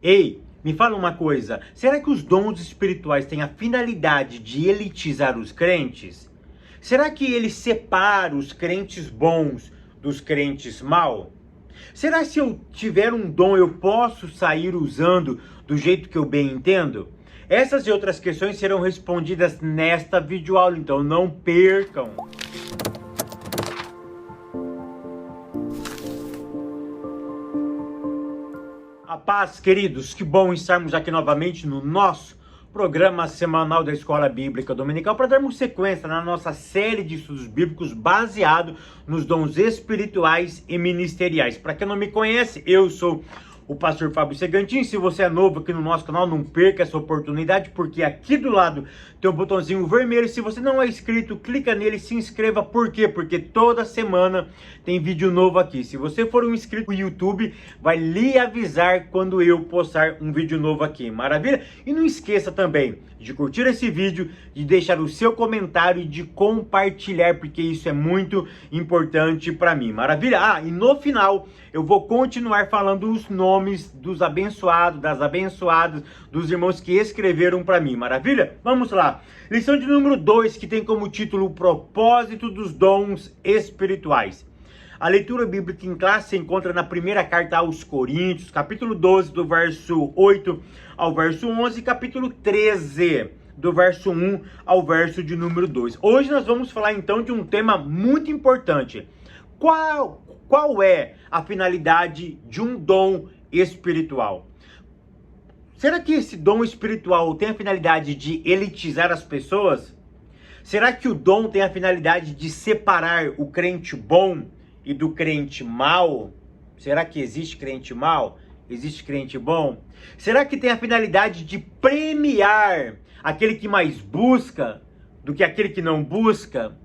Ei, me fala uma coisa, será que os dons espirituais têm a finalidade de elitizar os crentes? Será que ele separa os crentes bons dos crentes maus? Será que se eu tiver um dom eu posso sair usando do jeito que eu bem entendo? Essas e outras questões serão respondidas nesta videoaula, então não percam! A paz, queridos, que bom estarmos aqui novamente no nosso programa semanal da Escola Bíblica Dominical para darmos sequência na nossa série de estudos bíblicos baseado nos dons espirituais e ministeriais. Para quem não me conhece, eu sou o pastor Fábio Segantin. Se você é novo aqui no nosso canal, não perca essa oportunidade, porque aqui do lado tem um botãozinho vermelho. Se você não é inscrito, clica nele e se inscreva. Por quê? Porque toda semana tem vídeo novo aqui. Se você for um inscrito, o YouTube vai lhe avisar quando eu postar um vídeo novo aqui. Maravilha? E não esqueça também de curtir esse vídeo, de deixar o seu comentário e de compartilhar, porque isso é muito importante para mim. Maravilha? Ah, e no final eu vou continuar falando os nomes dos abençoados, das abençoadas, dos irmãos que escreveram para mim. Maravilha? Vamos lá. Lição de número 2, que tem como título o propósito dos dons espirituais. A leitura bíblica em classe se encontra na primeira carta aos Coríntios, capítulo 12, do verso 8 ao verso 11, e capítulo 13, do verso 1 ao verso de número 2. Hoje nós vamos falar então de um tema muito importante. Qual é a finalidade de um dom espiritual? Será que esse dom espiritual tem a finalidade de elitizar as pessoas? Será que o dom tem a finalidade de separar o crente bom e do crente mau? Será que existe crente mau? Existe crente bom? Será que tem a finalidade de premiar aquele que mais busca do que aquele que não busca?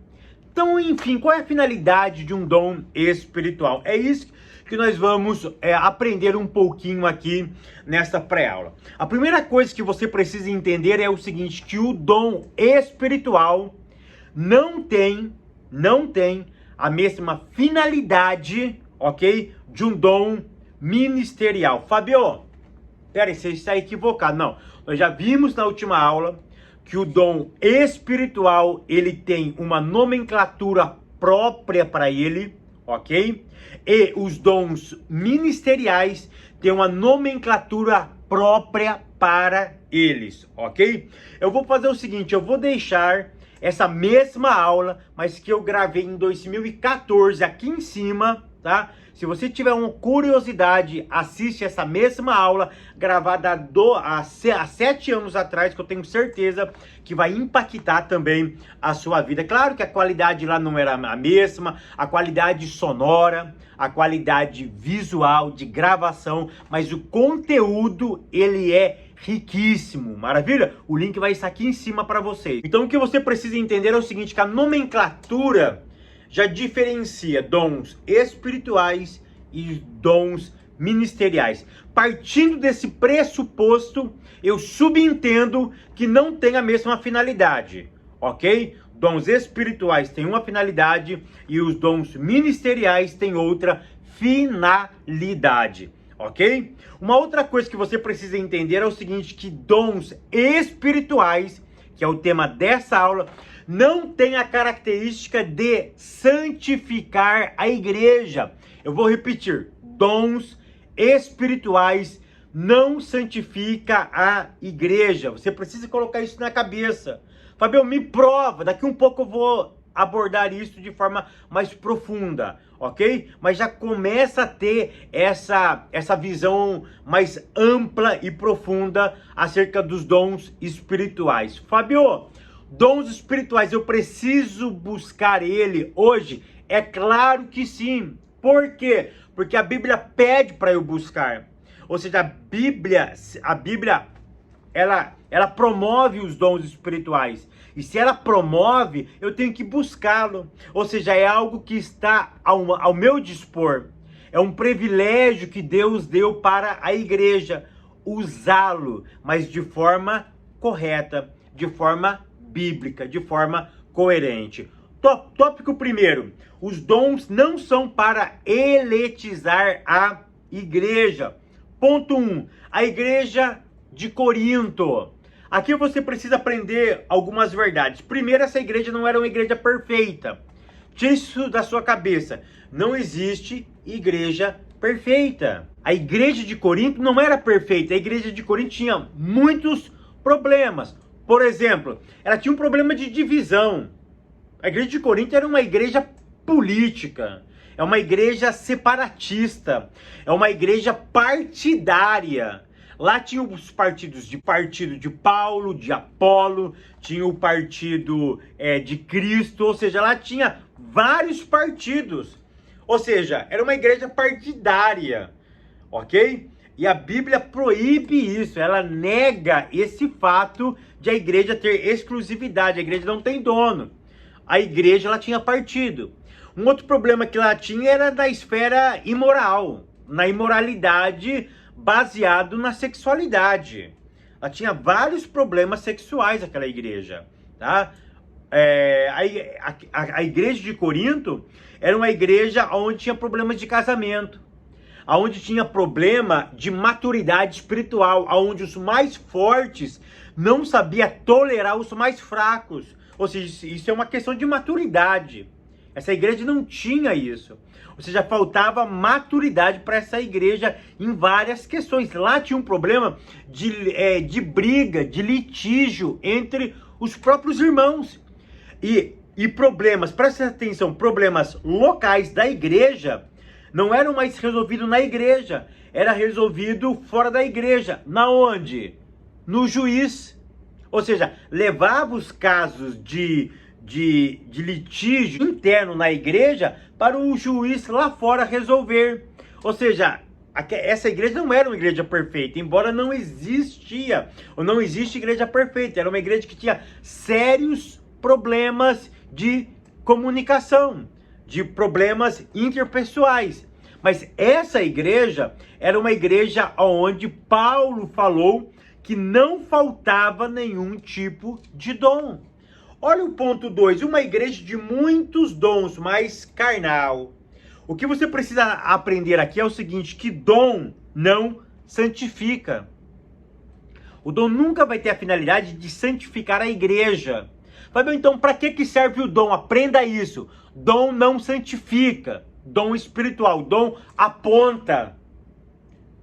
Então, enfim, qual é a finalidade de um dom espiritual? É isso que nós vamos aprender um pouquinho aqui nesta pré-aula. A primeira coisa que você precisa entender é o seguinte, que o dom espiritual não tem a mesma finalidade, ok? De um dom ministerial. Fabio, peraí, você está equivocado. Não, nós já vimos na última aula que o dom espiritual, ele tem uma nomenclatura própria para ele, ok? E os dons ministeriais têm uma nomenclatura própria para eles, ok? Eu vou fazer o seguinte, eu vou deixar essa mesma aula, mas que eu gravei em 2014 aqui em cima, tá? Se você tiver uma curiosidade, assiste essa mesma aula gravada há 7 anos atrás, que eu tenho certeza que vai impactar também a sua vida. Claro que a qualidade lá não era a mesma, a qualidade sonora, a qualidade visual de gravação, mas o conteúdo, ele é riquíssimo, maravilha? O link vai estar aqui em cima para vocês. Então o que você precisa entender é o seguinte, que a nomenclatura já diferencia dons espirituais e dons ministeriais. Partindo desse pressuposto, eu subentendo que não tem a mesma finalidade, ok? Dons espirituais têm uma finalidade e os dons ministeriais têm outra finalidade, ok? Uma outra coisa que você precisa entender é o seguinte, que dons espirituais, que é o tema dessa aula, não tem a característica de santificar a igreja. Eu vou repetir, dons espirituais não santifica a igreja. Você precisa colocar isso na cabeça. Fabio, me prova, daqui um pouco eu vou abordar isso de forma mais profunda, ok? Mas já começa a ter essa visão mais ampla e profunda acerca dos dons espirituais. Fabio, dons espirituais, eu preciso buscar ele hoje? É claro que sim. Por quê? Porque a Bíblia pede para eu buscar. Ou seja, a Bíblia ela promove os dons espirituais. E se ela promove, eu tenho que buscá-lo. Ou seja, é algo que está ao meu dispor. É um privilégio que Deus deu para a igreja usá-lo, mas de forma correta, de forma bíblica, de forma coerente. Tópico primeiro, os dons não são para eletizar a igreja. Ponto 1. A igreja de Corinto. Aqui você precisa aprender algumas verdades. Primeiro, essa igreja não era uma igreja perfeita. Tire isso da sua cabeça. Não existe igreja perfeita. A igreja de Corinto não era perfeita. A igreja de Corinto tinha muitos problemas. Por exemplo, ela tinha um problema de divisão. A igreja de Corinto era uma igreja política. É uma igreja separatista. É uma igreja partidária. Lá tinha os partido de Paulo, de Apolo, tinha o partido de Cristo, ou seja, lá tinha vários partidos. Ou seja, era uma igreja partidária, ok? E a Bíblia proíbe isso, ela nega esse fato de a igreja ter exclusividade, a igreja não tem dono. A igreja, ela tinha partido. Um outro problema que ela tinha era da esfera imoral, na imoralidade baseado na sexualidade. Ela tinha vários problemas sexuais, aquela igreja, tá? A igreja de Corinto era uma igreja onde tinha problemas de casamento, onde tinha problema de maturidade espiritual, onde os mais fortes não sabiam tolerar os mais fracos. Ou seja, isso é uma questão de maturidade. Essa igreja não tinha isso. Ou seja, faltava maturidade para essa igreja em várias questões. Lá tinha um problema de briga, de litígio entre os próprios irmãos. E problemas, presta atenção, problemas locais da igreja não eram mais resolvidos na igreja. Era resolvido fora da igreja. Na onde? No juiz. Ou seja, levava os casos de litígio interno na igreja para o juiz lá fora resolver. Ou seja, essa igreja não era uma igreja perfeita, embora não existia, ou não existe igreja perfeita. Era uma igreja que tinha sérios problemas de comunicação, de problemas interpessoais. Mas essa igreja era uma igreja onde Paulo falou que não faltava nenhum tipo de dom. Olha o ponto 2, uma igreja de muitos dons, mas carnal. O que você precisa aprender aqui é o seguinte, que dom não santifica. O dom nunca vai ter a finalidade de santificar a igreja. Fábio, então para que serve o dom? Aprenda isso. Dom não santifica. Dom espiritual, dom aponta.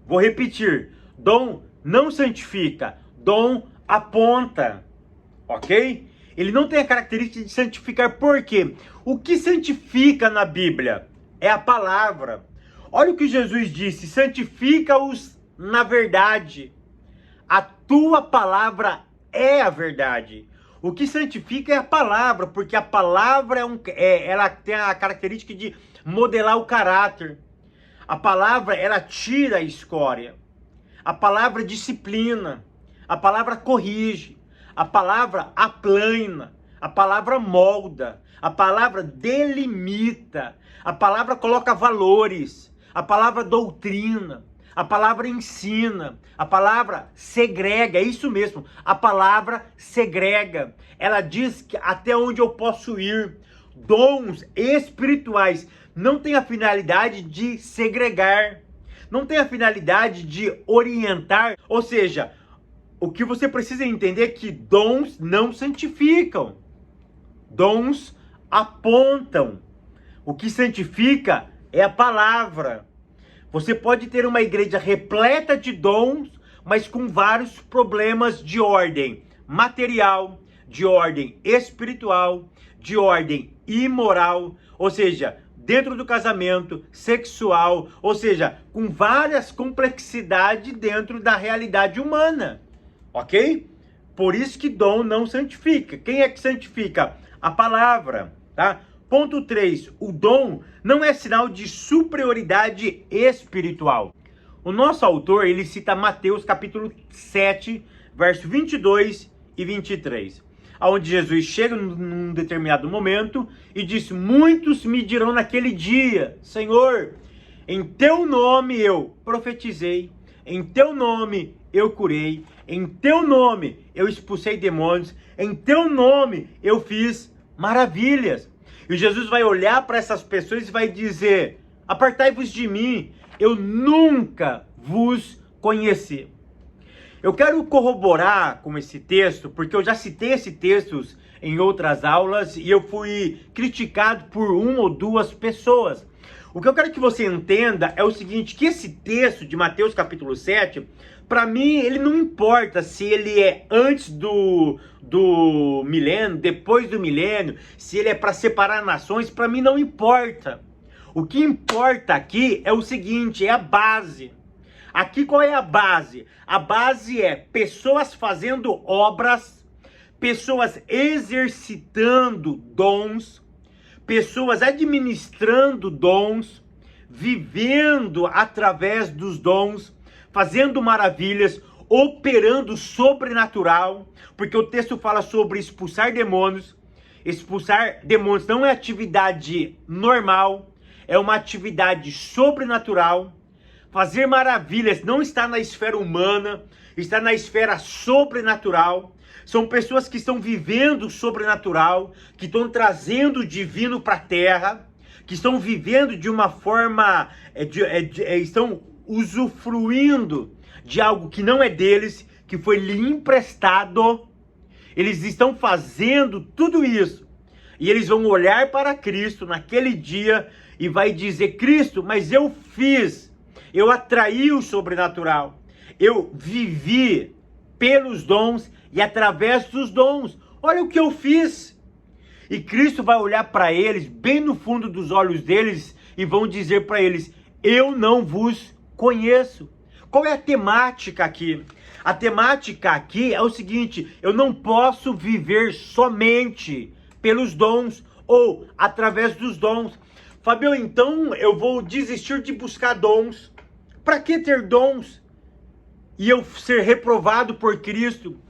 Vou repetir, dom não santifica, dom aponta. Ok? Ele não tem a característica de santificar, por quê? O que santifica na Bíblia é a palavra. Olha o que Jesus disse, santifica-os na verdade. A tua palavra é a verdade. O que santifica é a palavra, porque a palavra ela tem a característica de modelar o caráter. A palavra, ela tira a escória. A palavra disciplina. A palavra corrige. A palavra aplana, a palavra molda, a palavra delimita, a palavra coloca valores, a palavra doutrina, a palavra ensina, a palavra segrega, é isso mesmo, a palavra segrega. Ela diz que até onde eu posso ir. Dons espirituais não têm a finalidade de segregar, não tem a finalidade de orientar, ou seja, o que você precisa entender é que dons não santificam. Dons apontam. O que santifica é a palavra. Você pode ter uma igreja repleta de dons, mas com vários problemas de ordem material, de ordem espiritual, de ordem imoral, ou seja, dentro do casamento, sexual, ou seja, com várias complexidades dentro da realidade humana. Ok? Por isso que dom não santifica. Quem é que santifica? A palavra, tá? Ponto 3. O dom não é sinal de superioridade espiritual. O nosso autor, ele cita Mateus capítulo 7, verso 22 e 23. Onde Jesus chega num determinado momento e diz, muitos me dirão naquele dia, Senhor, em teu nome eu profetizei, em teu nome eu curei, em teu nome eu expulsei demônios, em teu nome eu fiz maravilhas. E Jesus vai olhar para essas pessoas e vai dizer, apartai-vos de mim, eu nunca vos conhecer. Eu quero corroborar com esse texto, porque eu já citei esse texto em outras aulas e eu fui criticado por uma ou duas pessoas. O que eu quero que você entenda é o seguinte, que esse texto de Mateus capítulo 7, para mim, ele não importa se ele é antes do milênio, depois do milênio, se ele é para separar nações, para mim não importa. O que importa aqui é o seguinte, é a base. Aqui qual é a base? A base é pessoas fazendo obras, pessoas exercitando dons, pessoas administrando dons, vivendo através dos dons, fazendo maravilhas, operando sobrenatural, porque o texto fala sobre expulsar demônios. Expulsar demônios não é atividade normal, é uma atividade sobrenatural. Fazer maravilhas não está na esfera humana, está na esfera sobrenatural. São pessoas que estão vivendo o sobrenatural, que estão trazendo o divino para a terra, que estão vivendo de uma forma, estão usufruindo de algo que não é deles, que foi lhe emprestado. Eles estão fazendo tudo isso. E eles vão olhar para Cristo naquele dia e vai dizer, Cristo, mas eu fiz. Eu atraí o sobrenatural, eu vivi pelos dons e através dos dons. Olha o que eu fiz. E Cristo vai olhar para eles, bem no fundo dos olhos deles, e vão dizer para eles, eu não vos conheço. Qual é a temática aqui? A temática aqui é o seguinte, eu não posso viver somente pelos dons ou através dos dons. Fabio, então eu vou desistir de buscar dons. Para que ter dons e eu ser reprovado por Cristo?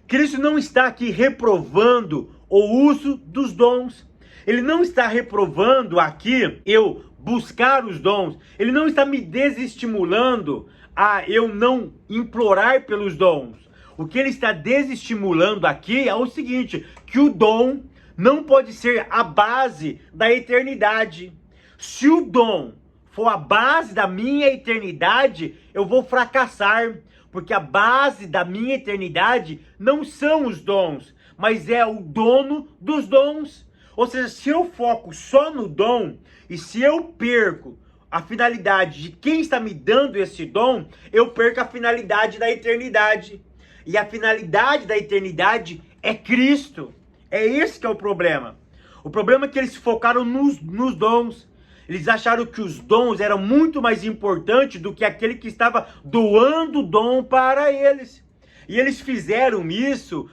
Cristo não está aqui reprovando o uso dos dons. Ele não está reprovando aqui eu buscar os dons. Ele não está me desestimulando a eu não implorar pelos dons. O que ele está desestimulando aqui é o seguinte, que o dom não pode ser a base da eternidade. Se o dom for a base da minha eternidade, eu vou fracassar, porque a base da minha eternidade não são os dons, mas é o dono dos dons. Ou seja, se eu foco só no dom, e se eu perco a finalidade de quem está me dando esse dom, eu perco a finalidade da eternidade. E a finalidade da eternidade é Cristo. É esse que é o problema. O problema é que eles focaram nos dons. Eles acharam que os dons eram muito mais importantes do que aquele que estava doando o dom para eles. E eles fizeram isso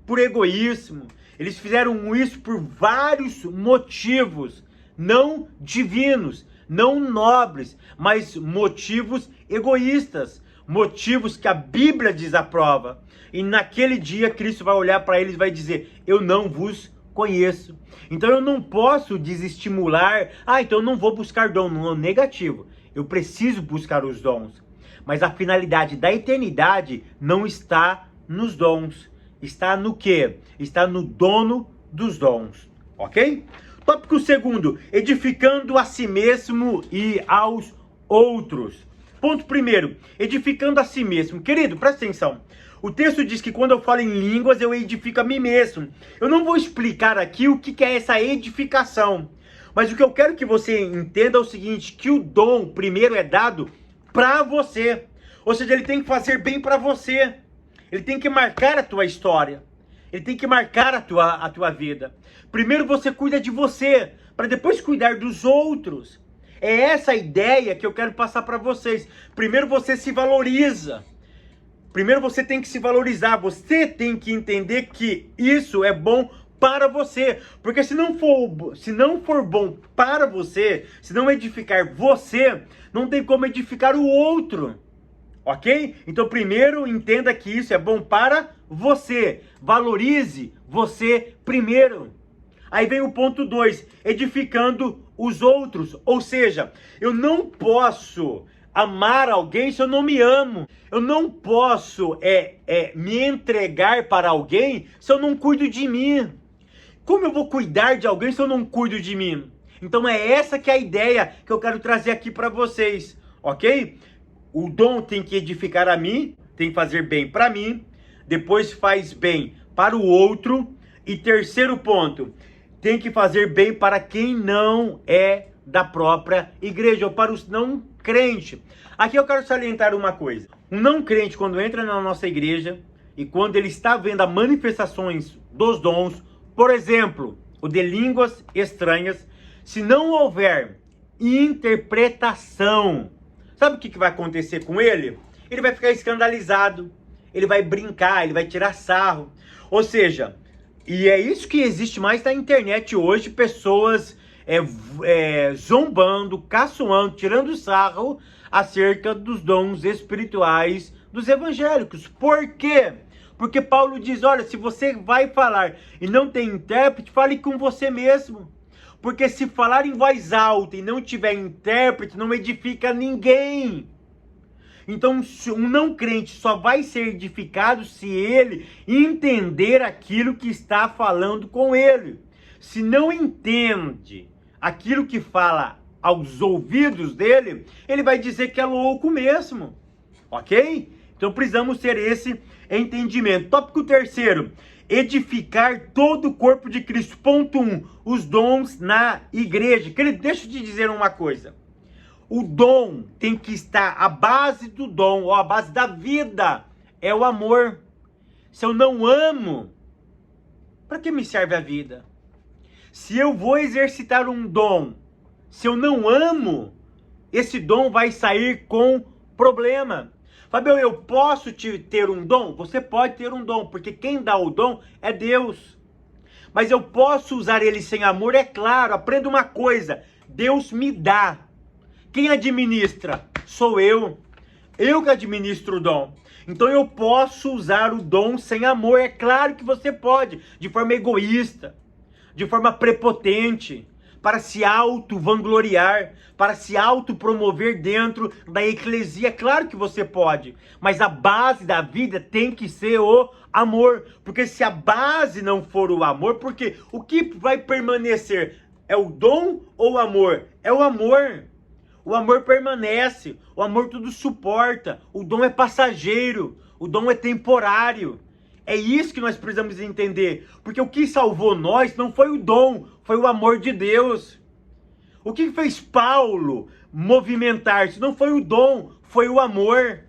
por egoísmo. Eles fizeram isso por vários motivos, não divinos, não nobres, mas motivos egoístas, motivos que a Bíblia desaprova. E naquele dia Cristo vai olhar para eles e vai dizer, eu não vos conheço. Então eu não posso desestimular, então eu não vou buscar dom, não, negativo. Eu preciso buscar os dons. Mas a finalidade da eternidade não está nos dons. Está no quê? Está no dono dos dons. Ok? Tópico segundo, edificando a si mesmo e aos outros. Ponto primeiro, edificando a si mesmo. Querido, presta atenção. O texto diz que quando eu falo em línguas, eu edifico a mim mesmo. Eu não vou explicar aqui o que é essa edificação. Mas o que eu quero que você entenda é o seguinte, que o dom primeiro é dado para você. Ou seja, ele tem que fazer bem para você. Ele tem que marcar a tua história. Ele tem que marcar a tua vida. Primeiro você cuida de você, para depois cuidar dos outros. É essa a ideia que eu quero passar para vocês. Primeiro você se valoriza. Primeiro você tem que se valorizar, você tem que entender que isso é bom para você. Porque se não for bom para você, se não edificar você, não tem como edificar o outro. Ok? Então primeiro entenda que isso é bom para você. Valorize você primeiro. Aí vem o ponto 2, edificando os outros. Ou seja, eu não posso amar alguém se eu não me amo. Eu não posso me entregar para alguém se eu não cuido de mim. Como eu vou cuidar de alguém se eu não cuido de mim? Então é essa que é a ideia que eu quero trazer aqui para vocês, ok? o dom tem que edificar a mim, tem que fazer bem para mim, depois faz bem para o outro, e terceiro ponto, tem que fazer bem para quem não é da própria igreja, ou para os não crentes. Aqui eu quero salientar uma coisa. Um não crente, quando entra na nossa igreja, e quando ele está vendo as manifestações dos dons, por exemplo, o de línguas estranhas, se não houver interpretação, sabe o que vai acontecer com ele? Ele vai ficar escandalizado, ele vai brincar, ele vai tirar sarro. Ou seja, e é isso que existe mais na internet hoje, pessoas zombando, caçoando, tirando sarro acerca dos dons espirituais dos evangélicos. Por quê? Porque Paulo diz, olha, se você vai falar e não tem intérprete, fale com você mesmo. Porque se falar em voz alta e não tiver intérprete, não edifica ninguém. Então, um não crente só vai ser edificado se ele entender aquilo que está falando com ele. Se não entende aquilo que fala aos ouvidos dele, ele vai dizer que é louco mesmo. Ok? Então, precisamos ter esse entendimento. Tópico terceiro. Edificar todo o corpo de Cristo. Ponto 1. Os dons na igreja. Querido, deixa eu te dizer uma coisa. O dom tem que estar, a base do dom, ou a base da vida, é o amor. Se eu não amo, para que me serve a vida? Se eu vou exercitar um dom, se eu não amo, esse dom vai sair com problema. Fabio, eu posso ter um dom? Você pode ter um dom, porque quem dá o dom é Deus. Mas eu posso usar ele sem amor? É claro, aprenda uma coisa, Deus me dá. Quem administra? Sou eu. Eu que administro o dom. Então eu posso usar o dom sem amor. É claro que você pode, de forma egoísta, de forma prepotente, para se auto-vangloriar, para se auto-promover dentro da eclesia. É claro que você pode, mas a base da vida tem que ser o amor. Porque se a base não for o amor, porque o que vai permanecer? É o dom ou o amor? É o amor. O amor permanece, o amor tudo suporta, o dom é passageiro, o dom é temporário. É isso que nós precisamos entender, porque o que salvou nós não foi o dom, foi o amor de Deus. O que fez Paulo movimentar-se não foi o dom, foi o amor.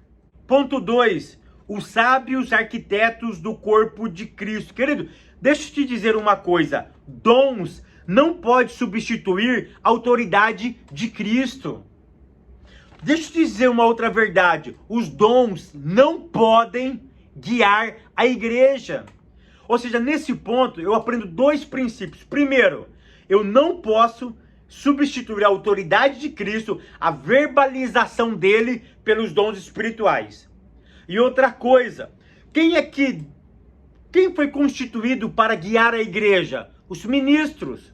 Ponto 2, os sábios arquitetos do corpo de Cristo. Querido, deixa eu te dizer uma coisa, dons não pode substituir a autoridade de Cristo. Deixa eu te dizer uma outra verdade. Os dons não podem guiar a igreja. Ou seja, nesse ponto eu aprendo dois princípios. Primeiro, eu não posso substituir a autoridade de Cristo, a verbalização dele pelos dons espirituais. E outra coisa, quem foi constituído para guiar a igreja? Os ministros.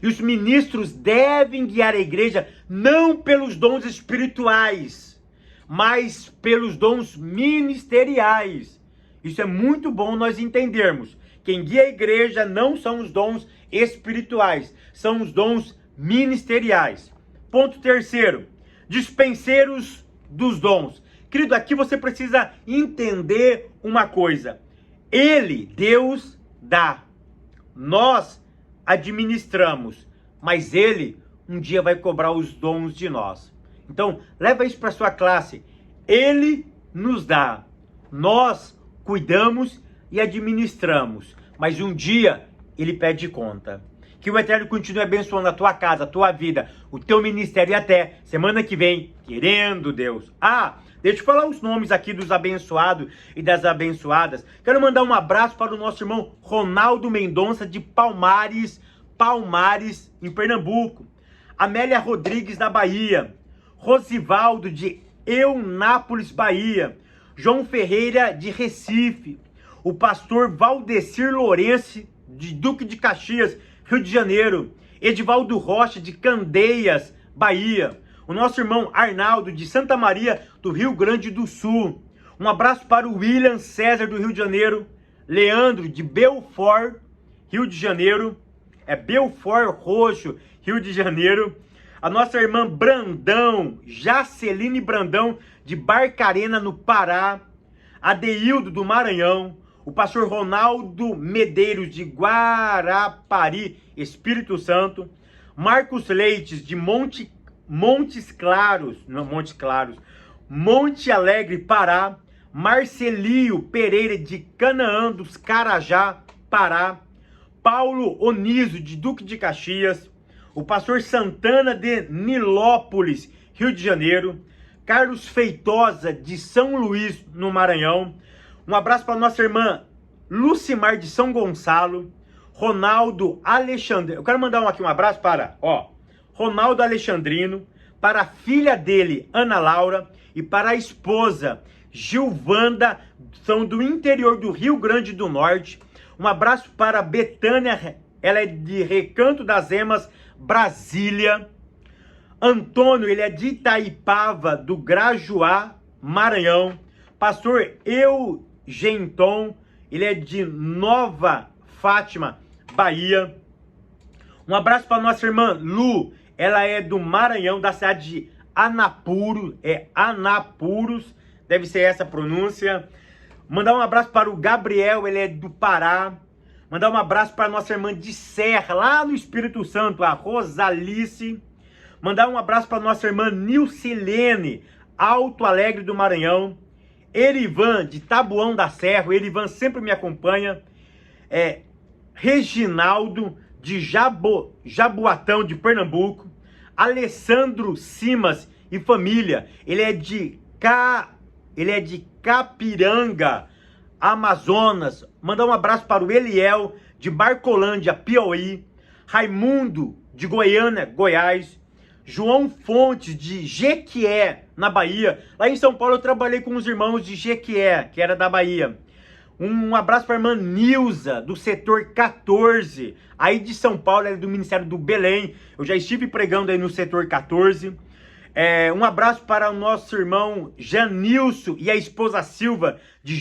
E os ministros devem guiar a igreja não pelos dons espirituais, mas pelos dons ministeriais. Isso é muito bom nós entendermos. Quem guia a igreja não são os dons espirituais, são os dons ministeriais. Ponto terceiro, dispenseiros dos dons. Querido, aqui você precisa entender uma coisa. Ele, Deus, dá. Nós administramos, mas ele um dia vai cobrar os dons de nós. Então, leva isso para sua classe. Ele nos dá, nós cuidamos e administramos, mas um dia ele pede conta. Que o Eterno continue abençoando a tua casa, a tua vida, o teu ministério e até semana que vem, querendo Deus. Deixa eu falar os nomes aqui dos abençoados e das abençoadas. Quero mandar um abraço para o nosso irmão Ronaldo Mendonça de Palmares, em Pernambuco. Amélia Rodrigues da Bahia. Rosivaldo de Eunápolis, Bahia. João Ferreira de Recife. O pastor Valdecir Lourenço de Duque de Caxias, Rio de Janeiro. Edivaldo Rocha de Candeias, Bahia. O nosso irmão Arnaldo de Santa Maria do Rio Grande do Sul. Um abraço para o William César do Rio de Janeiro. Leandro de Belfort, Rio de Janeiro. Belfort Roxo, Rio de Janeiro. A nossa irmã Brandão, Jaceline Brandão, de Barcarena, no Pará. Adeildo, do Maranhão. O pastor Ronaldo Medeiros, de Guarapari, Espírito Santo. Marcos Leites, de Montes Claros, Monte Alegre, Pará. Marcelio Pereira, de Canaã dos Carajá, Pará. Paulo Oniso, de Duque de Caxias. O pastor Santana, de Nilópolis, Rio de Janeiro. Carlos Feitosa, de São Luís, no Maranhão. Um abraço para nossa irmã Lucimar, de São Gonçalo. Ronaldo Alexandrino. Eu quero mandar aqui um abraço para, Ronaldo Alexandrino, para a filha dele, Ana Laura, e para a esposa, Gilvanda, são do interior do Rio Grande do Norte. Um abraço para a Betânia, ela é de Recanto das Emas, Brasília. Antônio, ele é de Itaipava, do Grajuá, Maranhão. Pastor Eugenton, ele é de Nova Fátima, Bahia. Um abraço para nossa irmã Lu, ela é do Maranhão, da cidade de Anapuros, Anapuros, deve ser essa a pronúncia. Mandar um abraço para o Gabriel, ele é do Pará. Mandar um abraço para nossa irmã de Serra, lá no Espírito Santo, a Rosalice. Mandar um abraço para nossa irmã Nilcilene, Alto Alegre do Maranhão. Erivan, de Taboão da Serra, o Erivan sempre me acompanha. Reginaldo, de Jaboatão, de Pernambuco. Alessandro Simas e família, ele é de Capiranga, Amazonas. Mandar um abraço para o Eliel, de Barcolândia, Piauí. Raimundo, de Goiânia, Goiás. João Fontes, de Jequié, na Bahia. Lá em São Paulo eu trabalhei com os irmãos de Jequié, que era da Bahia. Um abraço para a irmã Nilza, do setor 14, aí de São Paulo, ela é do Ministério do Belém. Eu já estive pregando aí no setor 14. Um abraço para o nosso irmão Janilson e a esposa Silva, de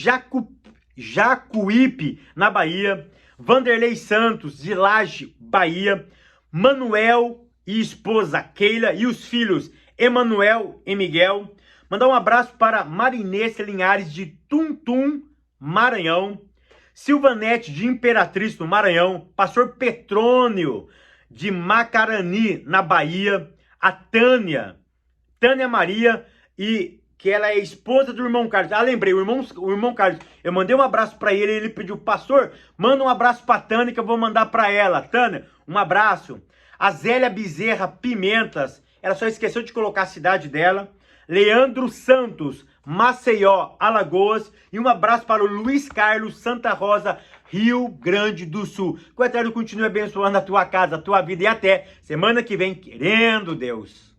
Jacuípe, na Bahia. Vanderlei Santos, de Laje, Bahia. Manuel e esposa Keila e os filhos Emanuel e Miguel. Mandar um abraço para Marinês Linhares, de Tuntum, Maranhão. Silvanete, de Imperatriz, no Maranhão. Pastor Petrônio, de Macarani, na Bahia. A Tânia Maria, e que ela é esposa do irmão Carlos. Lembrei, o irmão Carlos, eu mandei um abraço para ele, ele pediu, pastor, manda um abraço para Tânia que eu vou mandar para ela. Tânia, um abraço. A Zélia Bezerra Pimentas, ela só esqueceu de colocar a cidade dela. Leandro Santos, Maceió, Alagoas. E um abraço para o Luiz Carlos Santa Rosa, Rio Grande do Sul. Que o Eterno continue abençoando a tua casa, a tua vida, e até semana que vem, querendo Deus.